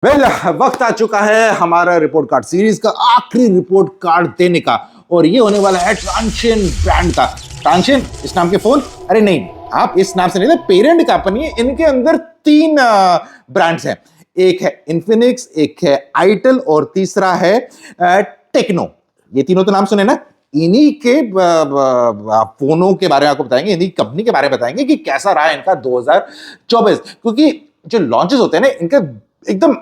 Well वक्त आ चुका है हमारा रिपोर्ट कार्ड सीरीज का आखिरी रिपोर्ट कार्ड देने का, और ये होने वाला है ट्रांशन ब्रांड का। ट्रांशन इस नाम के फोन, अरे नहीं आप इस नाम से नहीं, पेरेंट कंपनी है, इनके अंदर तीन ब्रांड्स हैं। एक है इन्फिनिक्स, एक है आइटल और तीसरा है टेक्नो। ये तीनों तो नाम सुने ना, इन्हीं के फोनों के बारे में आपको बताएंगे, इन्हीं कंपनी के बारे में बताएंगे कि कैसा रहा इनका 2024। क्योंकि जो लॉन्चेस होते हैं ना इनके एकदम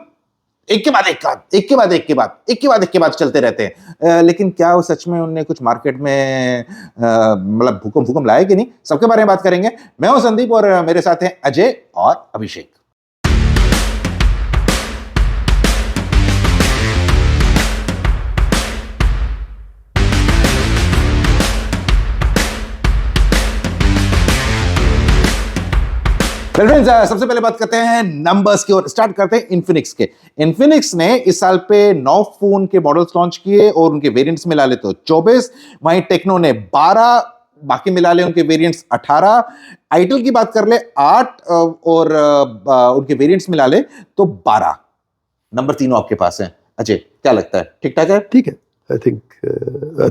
एक के बाद एक का, एक के बाद एक के बाद एक के बाद एक के बाद चलते रहते हैं। लेकिन क्या वो सच में उनने कुछ मार्केट में मतलब भूकंप लाया कि नहीं, सबके बारे में बात करेंगे। मैं हूं संदीप और मेरे साथ हैं अजय और अभिषेक। फ्रेंड्स सबसे पहले बात करते हैं नंबर्स की और स्टार्ट करते हैं इन्फिनिक्स के। इन्फिनिक्स ने इस साल पे 9 फोन के मॉडल्स लॉन्च किए और उनके वेरिएंट्स मिला ले तो 24, वहीं टेक्नो ने 12, बाकी मिला ले उनके वेरिएंट्स 18, आइटल की बात कर ले 8 और उनके वेरिएंट्स मिला ले तो 12। नंबर तीनों आपके पास है। अजय क्या लगता है, ठीक ठाक है? ठीक है, आई थिंक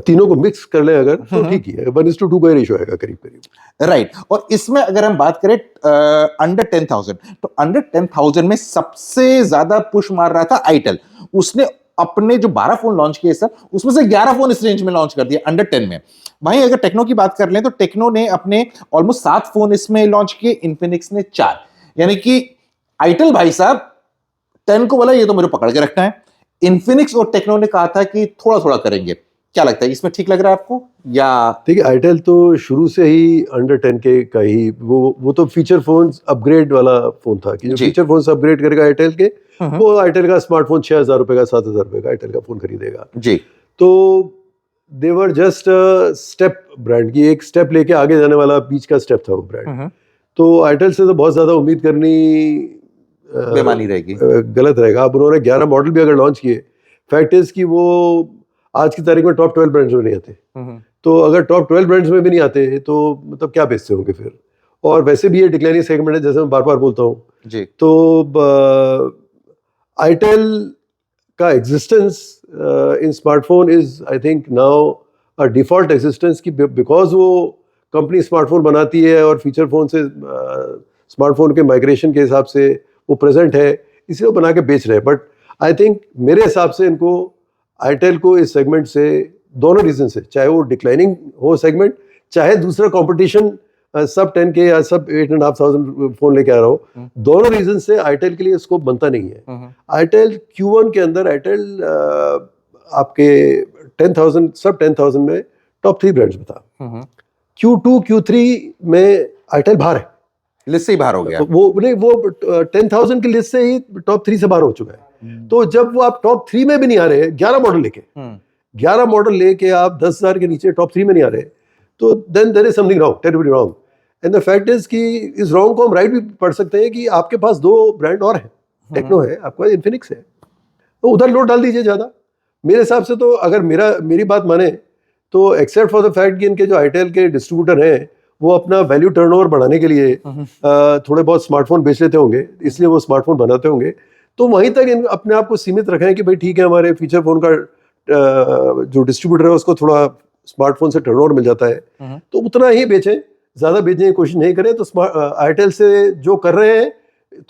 तीनों को मिक्स कर ले अगर तो ठीक ही है, 1:2 का रेशियो आएगा करीब करीब। राइट। और इसमें अगर हम बात करें अंडर 10,000, तो अंडर 10,000 में सबसे ज्यादा पुश मार रहा था आइटल। उसने अपने जो 12 फोन लॉन्च किए सर, उसमें से 11 फोन इस रेंज में लॉन्च कर दिए अंडर 10 में। वहीं अगर टेक्नो की बात कर लें तो टेक्नो ने अपने ऑलमोस्ट 7 फोन इसमें लॉन्च किए, इन्फिनिक्स ने 4। यानी कि आइटल भाई साहब 10 को बोला ये तो मेरे पकड़ के रखना है, इन्फिनिक्स और टेक्नो ने कहा था कि थोड़ा थोड़ा करेंगे। क्या लगता है इसमें ठीक लग रहा है आपको? या ठीक है, आइटल तो शुरू से ही अंडर 10 के का ही वो तो फीचर फोन्स अपग्रेड वाला फोन था कि जो फीचर फोन्स अपग्रेड करेगा आइटल के, वो आइटल का स्मार्टफोन 6,000 रुपए का 7,000 रुपए का आइटल का फोन खरीदेगा जी। तो देवर जस्ट स्टेप ब्रांड की, एक स्टेप लेके आगे जाने वाला बीच का स्टेप था वो ब्रांड। तो आइटल से तो बहुत ज्यादा उम्मीद करनी बेमानी रहेगी, गलत रहेगा। अब उन्होंने 11 मॉडल भी अगर लॉन्च किए, फैक्ट इज कि वो आज की तारीख में टॉप 12 ब्रांड्स में नहीं आते। तो अगर टॉप 12 ब्रांड्स में भी नहीं आते तो मतलब क्या बेचते होंगे फिर। और वैसे भी ये डिक्लाइनिंग सेगमेंट है, जैसे मैं बार बार बोलता हूँ जी। तो आइटेल का existence in smartphone is I think now a default existence की, बिकॉज वो कंपनी स्मार्टफोन बनाती है और फीचर फोन से स्मार्टफोन के माइग्रेशन के हिसाब से वो प्रेजेंट है, इसलिए वो बना के बेच रहे हैं। बट आई थिंक मेरे हिसाब से इनको आइटेल को इस सेगमेंट से दोनों रीजन से, चाहे वो डिक्लाइनिंग हो सेगमेंट, चाहे दूसरा कंपटीशन सब 10 के या सब 8,500 फोन लेके आ रहा हो, दोनों रीजन से आइटेल के लिए स्कोप बनता नहीं है। आइटेल Q1 के अंदर आइटेल आपके 10,000 सब 10,000 में टॉप 3 ब्रांड्स में था। Q2 Q3 में आइटेल बाहर है, लिस्ट से ही बाहर हो गया। वो 10,000 की लिस्ट से ही टॉप 3 से बाहर हो चुका है। तो जब वो आप टॉप 3 में भी नहीं आ रहे, 11 मॉडल लेके 11 मॉडल लेके आप 10,000 के नीचे टॉप 3 में नहीं आ रहे, तो then there is something wrong, terribly wrong. And the fact is कि इस रॉन्ग को हम राइट भी पढ़ सकते हैं कि आपके पास 2 ब्रांड और हैं, टेक्नो है, आपके पास इन्फिनिक्स है, तो उधर लोड डाल दीजिए ज्यादा। मेरे हिसाब से तो अगर मेरी बात माने तो एक्सेप्ट फॉर द फैक्ट कि इनके जो आइटेल के डिस्ट्रीब्यूटर हैं वो अपना वैल्यू टर्नओवर बढ़ाने के लिए थोड़े बहुत स्मार्टफोन बेच लेते होंगे, इसलिए वो स्मार्टफोन बनाते होंगे, तो वहीं तक अपने आप को सीमित रखें कि भाई ठीक है हमारे फीचर फोन का जो डिस्ट्रीब्यूटर है उसको थोड़ा स्मार्टफोन से टर्नओवर मिल जाता है, तो उतना ही बेचें, ज्यादा बेचने की कोशिश नहीं करें। तो आइटेल से जो कर रहे हैं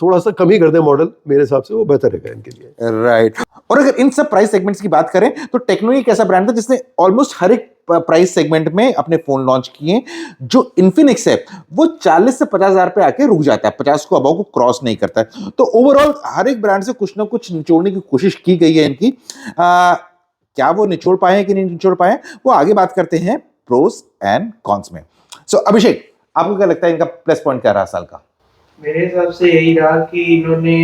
थोड़ा सा कम ही कर दें मॉडल, मेरे हिसाब से वो बेहतर रहेगा इनके लिए। राइट। और अगर इन सब प्राइस सेगमेंट्स की बात करें तो टेक्नो एक ऐसा ब्रांड था जिसने ऑलमोस्ट हर एक प्राइस सेगमेंट में अपने फोन लॉन्च किए। जो इन्फिनिक्स है वो 40 से 50,000 पे आके रुक जाता है, 50 को अबाव को क्रॉस नहीं करता है। तो ओवरऑल हर एक ब्रांड से कुछ ना कुछ निचोड़ने की कोशिश की गई है इनकी। क्या वो निचोड़ पाए कि नहीं निचोड़ पाए, वो आगे बात करते हैं प्रोस एंड कॉन्स में। सो अभिषेक, आपको क्या लगता है इनका प्लस पॉइंट क्या रहा साल का? मेरे हिसाब से यही रहा कि इन्होंने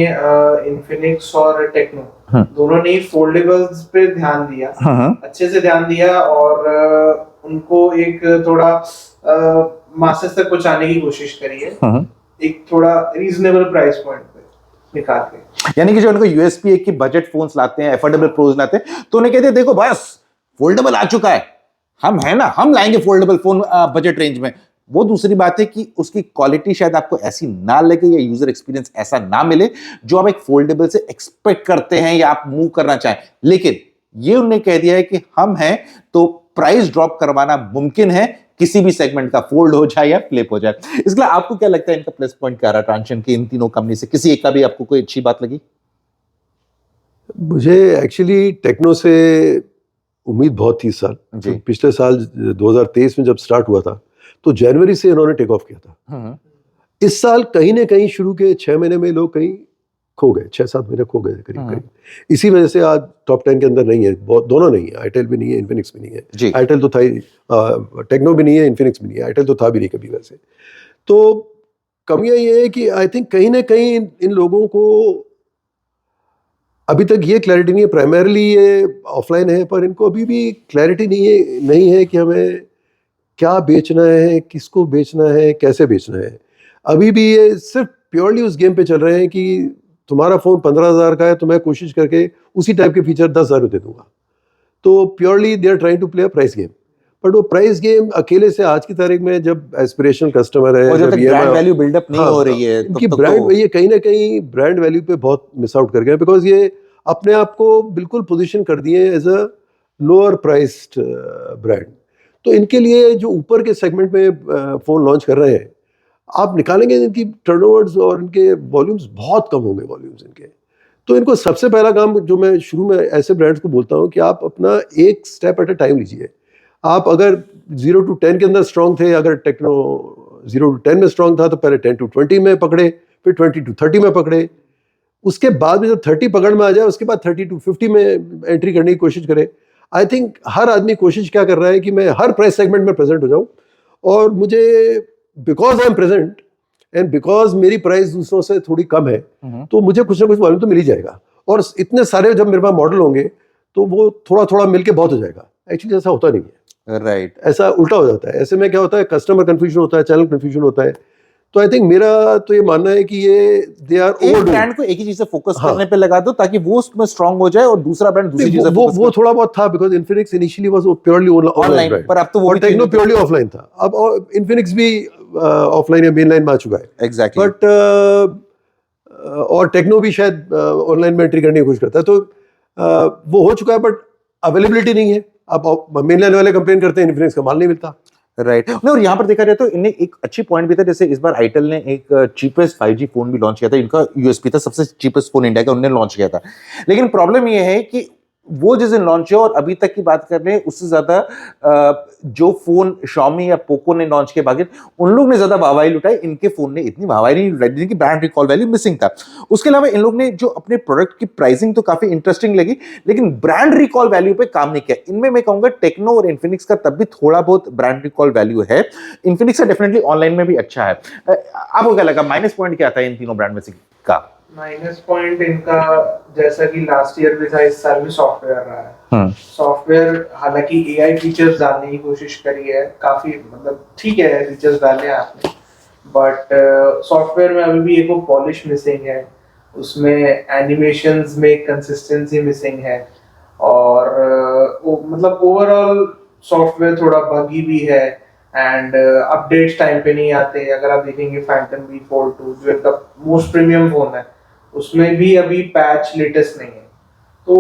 इन्फिनिक्स और टेक्नो दोनों ने फोल्डेबल्स पे ध्यान दिया, अच्छे से ध्यान दिया, और उनको एक थोड़ा मासेस तक पहुंचाने की कोशिश करी है, एक थोड़ा रीजनेबल प्राइस पॉइंट पे निकाल के। यानी कि जो उनको यूएसपी एक की बजट फोन्स लाते हैं, अफोर्डेबल प्रोज लाते हैं, तो उन्हें कहते हैं देखो बस फोल्डेबल आ चुका है, हम है ना, हम लाएंगे फोल्डेबल फोन बजट रेंज में, वो दूसरी बात है कि उसकी क्वालिटी शायद आपको ऐसी ना लगे या यूजर एक्सपीरियंस ऐसा ना मिले जो आप एक फोल्डेबल से एक्सपेक्ट करते हैं या आप मूव करना चाहें। लेकिन ये उन्होंने कह दिया है कि हम हैं तो प्राइस ड्रॉप करवाना मुमकिन है, किसी भी सेगमेंट का फोल्ड हो जाए या फ्लिप हो जाए। इसके लिए आपको क्या लगता है इनका प्लस पॉइंट क्या रहा ट्रांजिशन के इन तीनों कंपनी से? किसी एक का भी आपको कोई अच्छी बात लगी? मुझे एक्चुअली टेक्नो से उम्मीद बहुत थी इस साल। जी। पिछले साल 2023 में जब स्टार्ट हुआ था तो जनवरी से इन्होंने टेक ऑफ किया था। इस साल कहीं ना कहीं शुरू के 6 महीने में लोग कहीं खो गए, 6-7 महीने खो गए करीब करीब। इसी वजह से आज टॉप 10 के अंदर नहीं है, दोनों नहीं है, आईटेल भी नहीं है, इन्फिनिक्स भी नहीं है। आईटेल तो था ही, टेक्नो भी नहीं है, इन्फिनिक्स भी नहीं है, आईटेल तो था भी नहीं कभी वैसे। तो कमियां ये है कि आई थिंक कहीं ना कहीं इन लोगों को अभी तक ये क्लैरिटी नहीं है, प्राइमरली ये ऑफलाइन है, पर इनको अभी भी क्लैरिटी नहीं है कि हमें क्या बेचना है, किसको बेचना है, कैसे बेचना है। अभी भी ये सिर्फ प्योरली उस गेम पे चल रहे हैं कि तुम्हारा फ़ोन 15,000 का है तो मैं कोशिश करके उसी टाइप के फीचर 10,000 दे दूंगा। तो purely they are trying to play a price game. But वो प्राइस गेम अकेले से आज की तारीख में जब एस्पिरेशनल कस्टमर है, जब ब्रांड वैल्यू बिल्डअप नहीं हो रही है, इनकी ब्रांड ये कहीं ना कहीं ब्रांड वैल्यू पे बहुत मिस आउट कर गए, बिकॉज ये अपने आप को बिल्कुल पोजीशन कर दिए as a lower priced brand. तो इनके लिए जो ऊपर के सेगमेंट में फ़ोन लॉन्च कर रहे हैं, आप निकालेंगे इनकी टर्नओवर्स और इनके वॉल्यूम्स बहुत कम होंगे वॉल्यूम्स इनके। तो इनको सबसे पहला काम जो मैं शुरू में ऐसे ब्रांड्स को बोलता हूँ कि आप अपना एक स्टेप एट अ टाइम लीजिए। आप अगर 0 to 10 के अंदर स्ट्रांग थे, अगर टेक्नो 0 to 10 में स्ट्रांग था तो पहले 10 to 20 में पकड़े, फिर 20 to 30 में पकड़े। उसके बाद में जब 30 पकड़ में आ जाए उसके बाद 30 to 50 में एंट्री करने की कोशिश करें। आई थिंक हर आदमी कोशिश क्या कर रहा है कि मैं हर प्राइस सेगमेंट में प्रेजेंट हो जाऊं, और मुझे because I am present and because मेरी प्राइस दूसरों से थोड़ी कम है तो मुझे कुछ ना कुछ वॉल्यूम तो मिल ही जाएगा। और इतने सारे जब मेरे पास मॉडल होंगे तो वो थोड़ा थोड़ा मिलके बहुत हो जाएगा। एक्चुअली ऐसा होता नहीं है, राइट। ऐसा उल्टा हो जाता है। ऐसे में क्या होता है, कस्टमर कंफ्यूजन होता है, चैनल कंफ्यूजन होता है। तो आई थिंक मेरा तो ये मानना है कि ये दे आर एक ब्रांड को एक ही चीज से फोकस करने पे लगा दो ताकि वो उसमें स्ट्रांग हो जाए और दूसरा ब्रांड दूसरी चीज से फोकस वो थोड़ा बहुत था, because Infinix initially was purely online, पर अब तो वो टेक्नो प्योरली ऑफलाइन था। अब इन्फिनिक्स भी ऑफलाइन या मेनलाइन में आ चुका है। एग्जैक्टली। बट और टेक्नो भी शायद ऑनलाइन में एंट्री करने की कोशिश करता है। तो वो हो चुका है, बट अवेलेबिलिटी नहीं है। अब मेनलाइन वाले कंप्लेन करते हैं इन्फिनिक्स का माल नहीं मिलता। राइट। और यहाँ पर देखा जाए तो इन्हें एक अच्छी पॉइंट भी था, जैसे इस बार आईटेल ने एक चीपेस्ट 5G फोन भी लॉन्च किया था। इनका यूएसपी था सबसे चीपेस्ट फोन इंडिया का, उन्होंने लॉन्च किया था। लेकिन प्रॉब्लम ये है कि वो जिस दिन लॉन्च हुआ और अभी तक की बात कर रहे हैं उससे ज्यादा जो फोन Xiaomi या पोको ने लॉन्च किए बाकी उन लोग ने ज्यादा वाहवाही लुटाई, इनके फोन ने इतनी वाहवाही नहीं लुटाई जिनकी ब्रांड रिकॉल वैल्यू मिसिंग था। उसके अलावा इन लोग ने जो अपने प्रोडक्ट की प्राइसिंग तो काफी इंटरेस्टिंग लगी, लेकिन ब्रांड रिकॉल वैल्यू पे काम नहीं किया। इनमें मैं कहूंगा टेक्नो और इन्फिनिक्स का तब भी थोड़ा बहुत ब्रांड रिकॉल वैल्यू है। इन्फिनिक्स का डेफिनेटली ऑनलाइन में भी अच्छा है। आपको क्या लगा, माइनस पॉइंट क्या था इन तीनों ब्रांड में से का? माइनस पॉइंट इनका जैसा कि लास्ट ईयर भी था, इस साल भी सॉफ्टवेयर रहा है। सॉफ्टवेयर हालांकि एआई फीचर्स डालने की कोशिश करी है, काफी मतलब ठीक है फीचर्स डाले हैं आपने, बट सॉफ्टवेयर में अभी भी एक वो पॉलिश मिसिंग है, उसमें एनिमेशंस में कंसिस्टेंसी मिसिंग है, और मतलब ओवरऑल सॉफ्टवेयर थोड़ा बगी भी है, एंड अपडेट्स टाइम पे नहीं आते। अगर आप देखेंगे फैंटम V Fold 2 जो इनका मोस्ट प्रीमियम फोन है, उसमें भी अभी पैच लेटेस्ट नहीं है। तो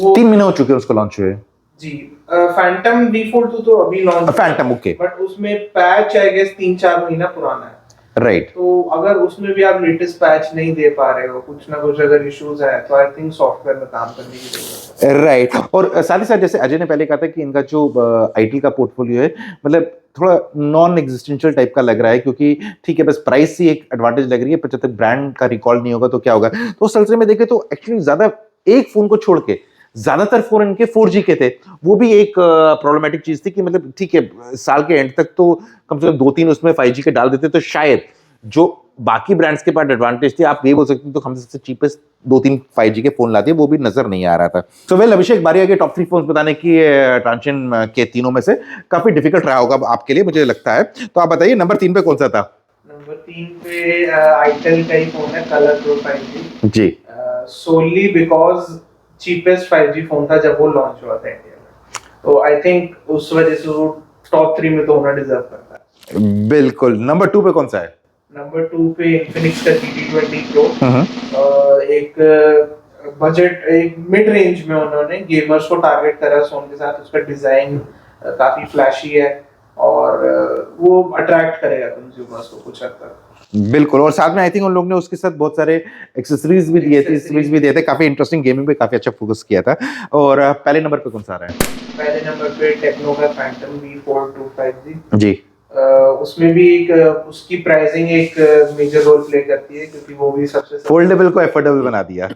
वो 3 महीने हो चुके हैं उसको लॉन्च हुए जी। फैंटम V Fold 2 तो अभी लॉन्च, फैंटम ओके, बट उसमें पैच आई गेस 3-4 महीना पुराना है। राइट। तो अगर उसमें भी आप लेटेस्ट पैच नहीं दे पा रहे हो, कुछ ना कुछ अगर इश्यूज है, तो आई थिंक सॉफ्टवेयर में काम करने की जरूरत है। राइट। और साथ ही साथ जैसे अजय ने पहले कहा था कि इनका जो आईटी का पोर्टफोलियो है मतलब थोड़ा नॉन एग्जिस्टेंशियल टाइप का लग रहा है, क्योंकि ठीक है बस प्राइस ही एक एडवांटेज लग रही है, पर जब तक ब्रांड का रिकॉल नहीं होगा तो क्या होगा। तो उस सिलसिले में देखें तो एक्चुअली ज्यादा एक फोन को छोड़ के ज्यादातर फोन इनके 4G के थे। वो भी एक प्रॉब्लमेटिक चीज थी कि मतलब ठीक है साल के एंड तक तो कम से कम 2-3 उसमें 5G के डाल देते तो शायद जो बाकी ब्रांड्स के पास एडवांटेज थी, आप ये बोल सकते हैं तो हमसे सबसे चीपेस्ट 2-3 5G के फोन लाते, वो भी नजर नहीं आ रहा था। तो वेल अभिषेक, बारी आ गई टॉप 3 फोन बताने की। ट्रांजिशन के तीनों में से काफी डिफिकल्ट रहा होगा आपके लिए मुझे लगता है, तो आप बताइए नंबर 3 पे कौन सा था? नंबर 3 पे आईटेल का ही फोन है, कलर प्रो 5G जी। Solely because cheapest 5G phone था जब वो लॉन्च हुआ था इंडिया में, तो आई थिंक उस वजह से वो टॉप 3 में तो होना डिजर्व करता है। बिल्कुल। नंबर 2 पे कौन सा है? नंबर 2 पे इन्फिनिक्स का GT20 Pro, एक बजट, एक मिड रेंज में उन्होंने गेमर्स को टारगेट करा फोन के साथ। उसका डिजाइन काफी फ्लैशी है और वो अट्रैक्ट करेगा कंज्यूमर्स को कुछ हद तक। बिल्कुल। और साथ में आई थिंक उन लोग ने उसके साथ बहुत सारे एक्सेसरीज भी दिए थे, स्विच भी दिए थे, काफी इंटरेस्टिंग, गेमिंग पे काफी अच्छा फोकस किया था। और पहले नंबर पे कौन सा आ रहा है? पहले नंबर पे टेक्नो का फैंटम V425G। जी। उसमें भी एक उसकी प्राइसिंग एक मेजर रोल प्ले करती है, क्योंकि वो भी सबसे फोल्डेबल को एफोर्डेबल बना दिया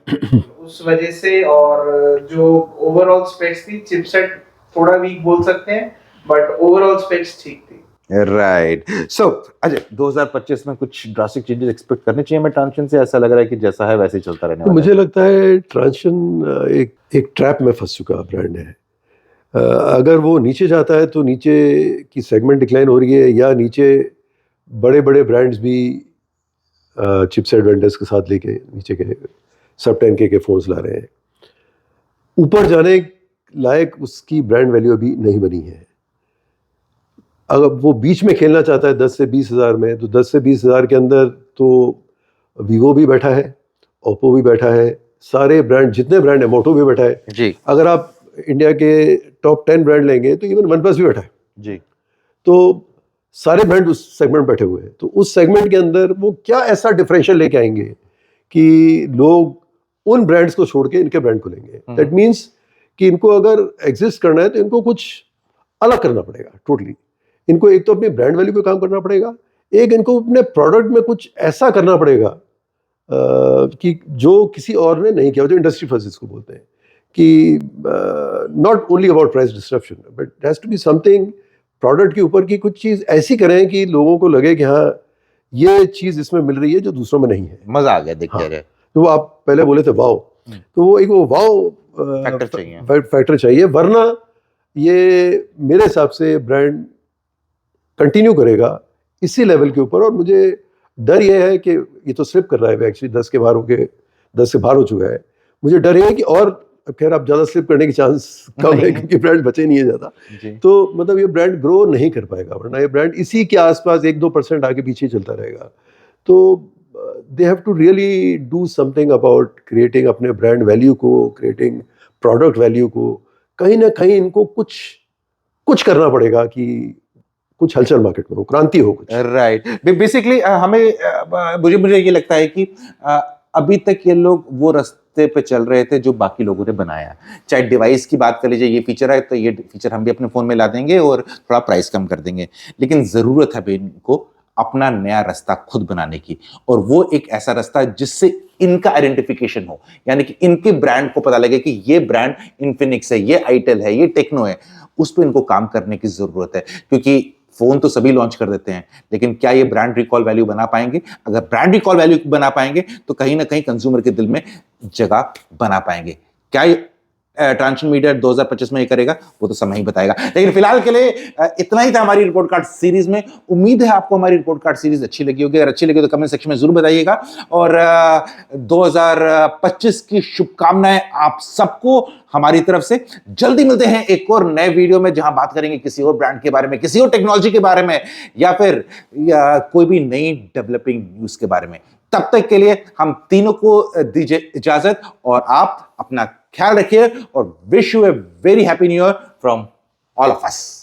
उस वजह से। और जो ओवरऑल स्पेक्स थी, चिपसेट थोड़ा वीक बोल सकते हैं, बट ओवरऑल स्पेक्स ठीक थी। राइट। सो अजय, 2025 में कुछ ड्रास्टिक चेंजेस एक्सपेक्ट करने चाहिए मैं ट्रांजिशन से? ऐसा लग रहा है कि जैसा है वैसे ही चलता रहने वाला है? मुझे लगता है ट्रांजिशन एक ट्रैप में फंस चुका ब्रांड है। अगर वो नीचे जाता है तो नीचे की सेगमेंट डिक्लाइन हो रही है, या नीचे बड़े बड़े ब्रांड्स भी चिपसेट वेंडर्स के साथ लेके नीचे के सब 10K के फोन्स ला रहे हैं। ऊपर जाने लायक उसकी ब्रांड वैल्यू अभी नहीं बनी है। अगर वो बीच में खेलना चाहता है 10 से 20 हज़ार में, तो 10 से 20 हज़ार के अंदर तो वीवो भी बैठा है, ओप्पो भी बैठा है, सारे ब्रांड, जितने ब्रांड है, मोटो भी बैठा है जी। अगर आप इंडिया के टॉप 10 ब्रांड लेंगे तो इवन वन प्लस भी बैठा है जी। तो सारे ब्रांड उस सेगमेंट बैठे हुए हैं। तो उस सेगमेंट के अंदर वो क्या ऐसा डिफरेंशियल लेके आएंगे कि लोग उन ब्रांड्स को छोड़ के इनके ब्रांड को लेंगे। दैट मीन्स कि इनको अगर एग्जिस्ट करना है तो इनको कुछ अलग करना पड़ेगा टोटली। इनको एक तो अपनी ब्रांड वैल्यू पे काम करना पड़ेगा, एक इनको अपने प्रोडक्ट में कुछ ऐसा करना पड़ेगा कि जो किसी और ने नहीं किया, जो इंडस्ट्री फर्स्ट जिसको बोलते हैं, कि not only about price disruption but has to be something product के ऊपर की कुछ चीज़ ऐसी करें कि लोगों को लगे कि हाँ ये चीज़ इसमें मिल रही है जो दूसरों में नहीं है। मजा आ गया देख के। हाँ। तो आप पहले बोले थे वाओ, तो वो एक वो वाओ फैक्टर चाहिए, वरना ये मेरे हिसाब से ब्रांड कंटिन्यू करेगा इसी लेवल के ऊपर। और मुझे डर ये है कि ये तो स्लिप कर रहा है एक्चुअली, 10 के बाहर हो के 10 से बाहर हो चुका है। मुझे डर ये है कि और खैर आप ज़्यादा स्लिप करने की चांस कम है क्योंकि ब्रांड बचे नहीं है ज़्यादा। तो मतलब ये ब्रांड ग्रो नहीं कर पाएगा, वरना ये ब्रांड इसी के आसपास 1-2% आगे पीछे चलता रहेगा। तो they have to really do something about creating अपने ब्रांड वैल्यू को, क्रिएटिंग प्रोडक्ट वैल्यू को। कहीं ना कहीं इनको कुछ करना पड़ेगा कि कुछ हलचल मार्केट में हो, क्रांति हो कुछ। राइट। बेसिकली हमें मुझे ये लगता है कि अभी तक ये लोग वो रास्ते पे चल रहे थे जो बाकी लोगों ने बनाया। चाहे डिवाइस की बात कर लीजिए, ये फीचर है तो ये फीचर हम भी अपने फोन में ला देंगे और थोड़ा प्राइस कम कर देंगे, लेकिन जरूरत है इनको अपना नया रास्ता खुद बनाने की। और वो एक ऐसा रास्ता जिससे इनका आइडेंटिफिकेशन हो, यानी कि इनके ब्रांड को पता लगे कि ये ब्रांड इन्फिनिक्स है, ये आईटेल है, ये टेक्नो है। उस पर इनको काम करने की जरूरत है, क्योंकि फोन तो सभी लॉन्च कर देते हैं, लेकिन क्या ये ब्रांड रिकॉल वैल्यू बना पाएंगे? अगर ब्रांड रिकॉल वैल्यू बना पाएंगे तो कहीं ना कहीं कंज्यूमर के दिल में जगह बना पाएंगे। क्या ट्रांजिशन मीडिया 2025 में ये करेगा वो तो समय ही बताएगा। लेकिन फिलहाल के लिए इतना ही था हमारी रिपोर्ट कार्ड सीरीज में। उम्मीद है आपको हमारी रिपोर्ट कार्ड सीरीज अच्छी लगी होगी। अगर अच्छी लगी तो कमेंट सेक्शन में जरूर बताइएगा। और 2025 की शुभकामनाएं आप सबको हमारी तरफ से। जल्दी मिलते हैं एक और नए वीडियो में, जहां बात करेंगे किसी और ब्रांड के बारे में, किसी और टेक्नोलॉजी के बारे में, या फिर कोई भी नई डेवलपिंग न्यूज के बारे में। तब तक के लिए हम तीनों को दीजिए इजाजत, और आप अपना ख्याल रखिए, और wish U a very happy new year from all of us.